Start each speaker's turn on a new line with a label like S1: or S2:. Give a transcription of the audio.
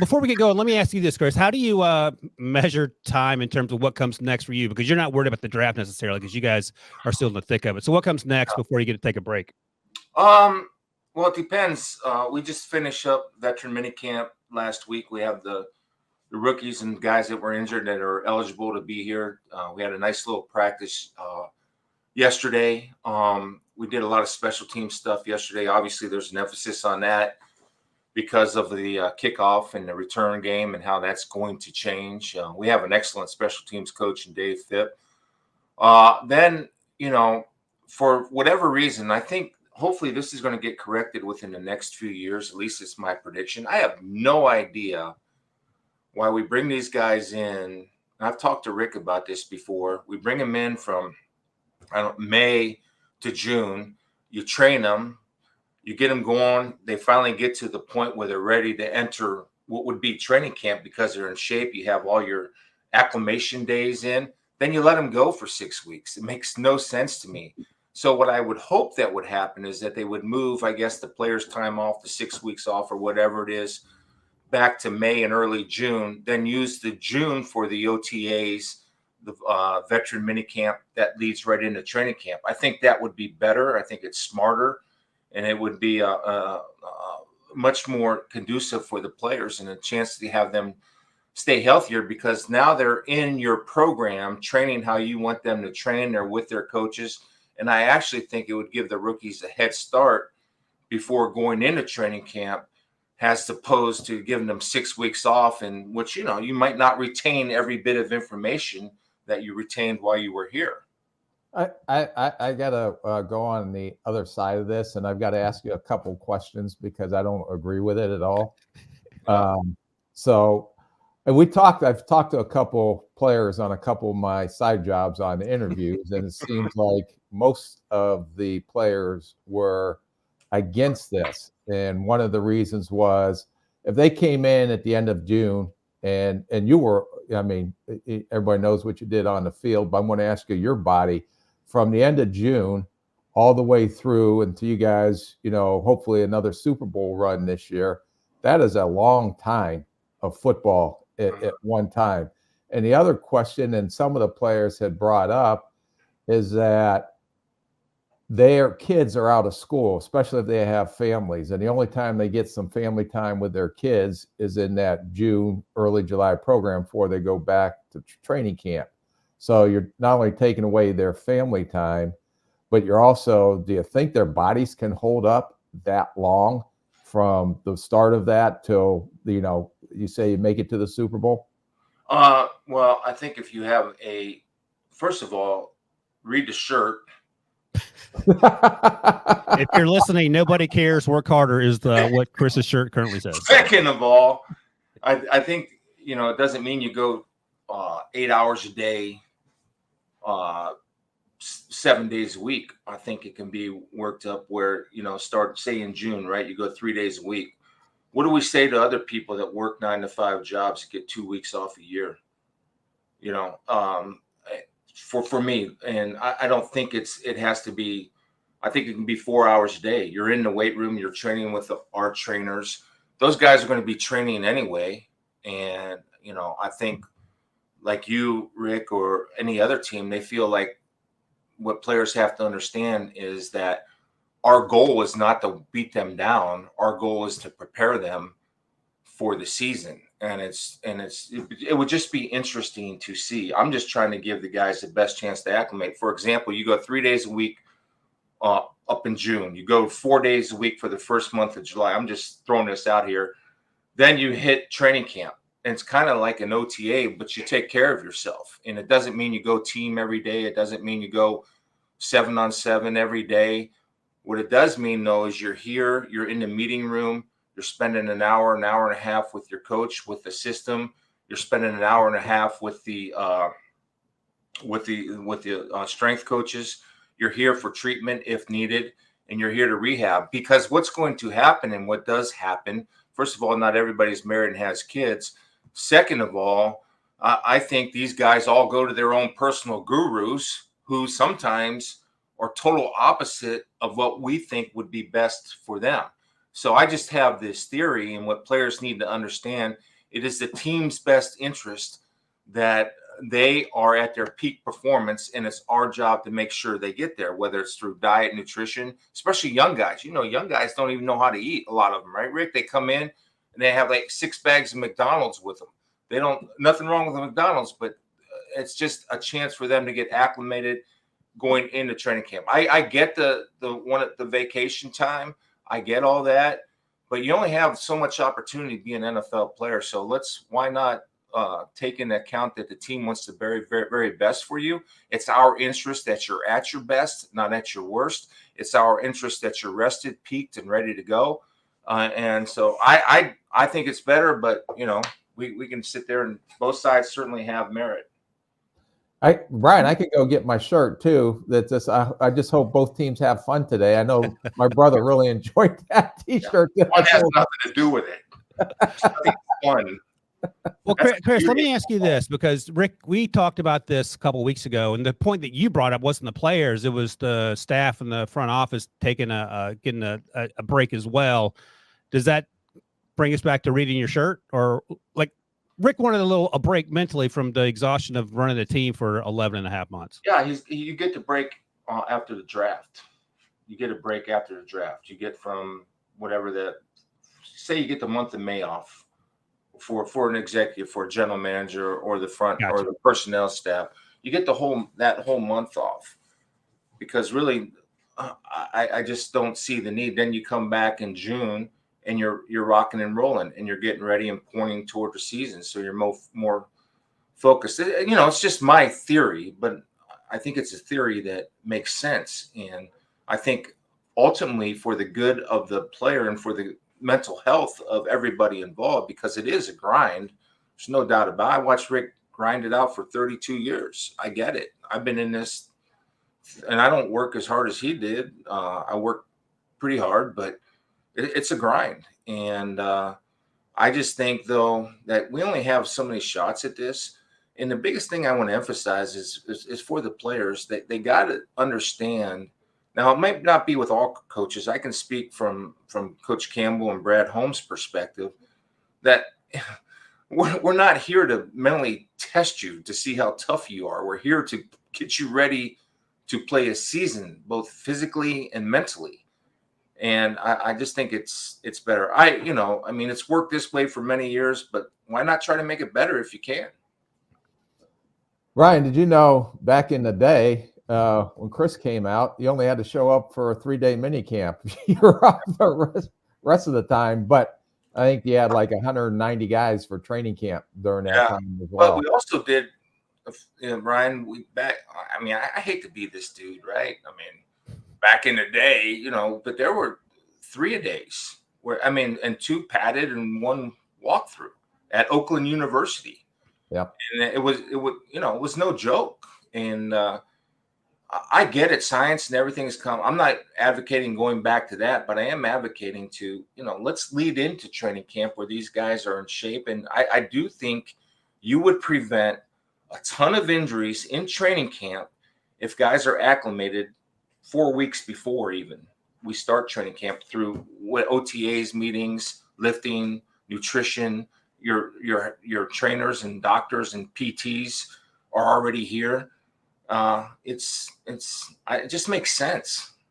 S1: before we get going, let me ask you this, Chris. How do you measure time in terms of what comes next for you? Because you're not worried about the draft necessarily, because you guys are still in the thick of it. So what comes next before you get to take a break?
S2: Well, it depends. We just finished up veteran minicamp last week. We have the rookies and guys that were injured that are eligible to be here. We had a nice little practice yesterday. We did a lot of special team stuff yesterday. Obviously, there's an emphasis on that because of the kickoff and the return game and how that's going to change. We have an excellent special teams coach in Dave Phipp. Then, for whatever reason, I think hopefully this is going to get corrected within the next few years. At least it's my prediction. I have no idea why we bring these guys in. I've talked to Rick about this before. We bring them in from May to June. You train them. You get them going. They finally get to the point where they're ready to enter what would be training camp because they're in shape. You have all your acclimation days in. Then you let them go for 6 weeks. It makes no sense to me. So what I would hope that would happen is that they would move, I guess, the players' time off, the 6 weeks off or whatever it is, back to May and early June, then use the June for the OTAs, the veteran minicamp that leads right into training camp. I think that would be better. I think it's smarter, and it would be much more conducive for the players and a chance to have them stay healthier because now they're in your program training how you want them to train. They're with their coaches. And I actually think it would give the rookies a head start before going into training camp as opposed to giving them 6 weeks off in which, you might not retain every bit of information that you retained while you were here.
S3: I got to go on the other side of this, and I've got to ask you a couple questions because I don't agree with it at all. I've talked to a couple players on a couple of my side jobs on interviews, and it seems like most of the players were against this. And one of the reasons was if they came in at the end of June and you were, everybody knows what you did on the field, but I'm going to ask you your body from the end of June all the way through until you guys, hopefully another Super Bowl run this year. That is a long time of football at one time. And the other question, and some of the players had brought up, is that their kids are out of school, especially if they have families. And the only time they get some family time with their kids is in that June, early July program before they go back to training camp. So you're not only taking away their family time, but you're also, do you think their bodies can hold up that long from the start of that till, you say you make it to the Super Bowl?
S2: Well, I think if you have first of all, read the shirt.
S1: If you're listening, nobody cares. Work harder is what Chris's shirt currently says.
S2: Second of all, I think, it doesn't mean you go 8 hours a day, 7 days a week. I think it can be worked up where, start, say in June, right? You go 3 days a week. What do we say to other people that work 9 to 5 jobs to get 2 weeks off a year? For me, and I don't think it has to be. I think it can be 4 hours a day. You're in the weight room. You're training with our trainers. Those guys are going to be training anyway. And, I think like you, Rick, or any other team, they feel like what players have to understand is that our goal is not to beat them down. Our goal is to prepare them for the season. And it would just be interesting to see. I'm just trying to give the guys the best chance to acclimate. For example, you go 3 days a week up in June. You go 4 days a week for the first month of July. I'm just throwing this out here. Then you hit training camp. And it's kind of like an OTA, but you take care of yourself. And it doesn't mean you go team every day. It doesn't mean you go 7-on-7 every day. What it does mean, though, is you're here, you're in the meeting room, you're spending an hour and a half with your coach, with the system. You're spending an hour and a half with the strength coaches. You're here for treatment if needed, and you're here to rehab. Because what's going to happen, and what does happen, first of all, not everybody's married and has kids. Second of all, I think these guys all go to their own personal gurus who sometimes are total opposite of what we think would be best for them. So I just have this theory, and what players need to understand, it is the team's best interest that they are at their peak performance, and it's our job to make sure they get there, whether it's through diet, nutrition, especially young guys. Young guys don't even know how to eat, a lot of them, right, Rick? They come in and they have like 6 bags of McDonald's with them. They don't, nothing wrong with the McDonald's, but it's just a chance for them to get acclimated going into training camp. I get the one at the vacation time. I get all that, but you only have so much opportunity to be an NFL player. So why not take into account that the team wants the very, very, very best for you. It's our interest that you're at your best, not at your worst. It's our interest that you're rested, peaked, and ready to go. And so I think it's better, but we can sit there, and both sides certainly have merit.
S3: Brian, I could go get my shirt too. I just hope both teams have fun today. I know my brother really enjoyed that T-shirt.
S2: Yeah. It has nothing to do with it. It's fun.
S1: Well, Chris, let me ask you this, because Rick, we talked about this a couple of weeks ago, and the point that you brought up wasn't the players; it was the staff and the front office taking getting a break as well. Does that bring us back to reading your shirt, or like Rick wanted a break mentally from the exhaustion of running the team for 11 and a half months?
S2: Yeah, you get to break after the draft. You get a break after the draft. You get from whatever say you get the month of May off. For an executive, for a general manager, or the front or the personnel staff, you get that whole month off, because really, I just don't see the need. Then you come back in June and you're rocking and rolling, and you're getting ready and pointing toward the season, so you're more focused. It's just my theory, but I think it's a theory that makes sense, and I think ultimately for the good of the player and for the mental health of everybody involved, because it is a grind. There's no doubt about it. I watched Rick grind it out for 32 years. I get it. I've been in this, and I don't work as hard as he did. I work pretty hard, but it's a grind. And I just think, though, that we only have so many shots at this. And the biggest thing I want to emphasize is for the players that they got to understand. Now, it might not be with all coaches. I can speak from Coach Campbell and Brad Holmes' perspective, that we're not here to mentally test you to see how tough you are. We're here to get you ready to play a season, both physically and mentally. And I just think it's better. It's worked this way for many years, but why not try to make it better if you can?
S3: Ryan, did you know back in the day, when Chris came out, you only had to show up for a 3-day mini camp. You were off the rest of the time, but I think you had like 190 guys for training camp during that time as well.
S2: But we also did, Ryan, I hate to be this dude, right? I mean, back in the day, but there were 3-a-days and 2 padded and 1 walkthrough at Oakland University.
S3: Yeah.
S2: And it was no joke. And I get it. Science and everything's come. I'm not advocating going back to that, but I am advocating to, let's lead into training camp where these guys are in shape. And I do think you would prevent a ton of injuries in training camp if guys are acclimated 4 weeks before even we start training camp, through what OTAs, meetings, lifting, nutrition. Your trainers and doctors and PTs are already here. It just makes sense.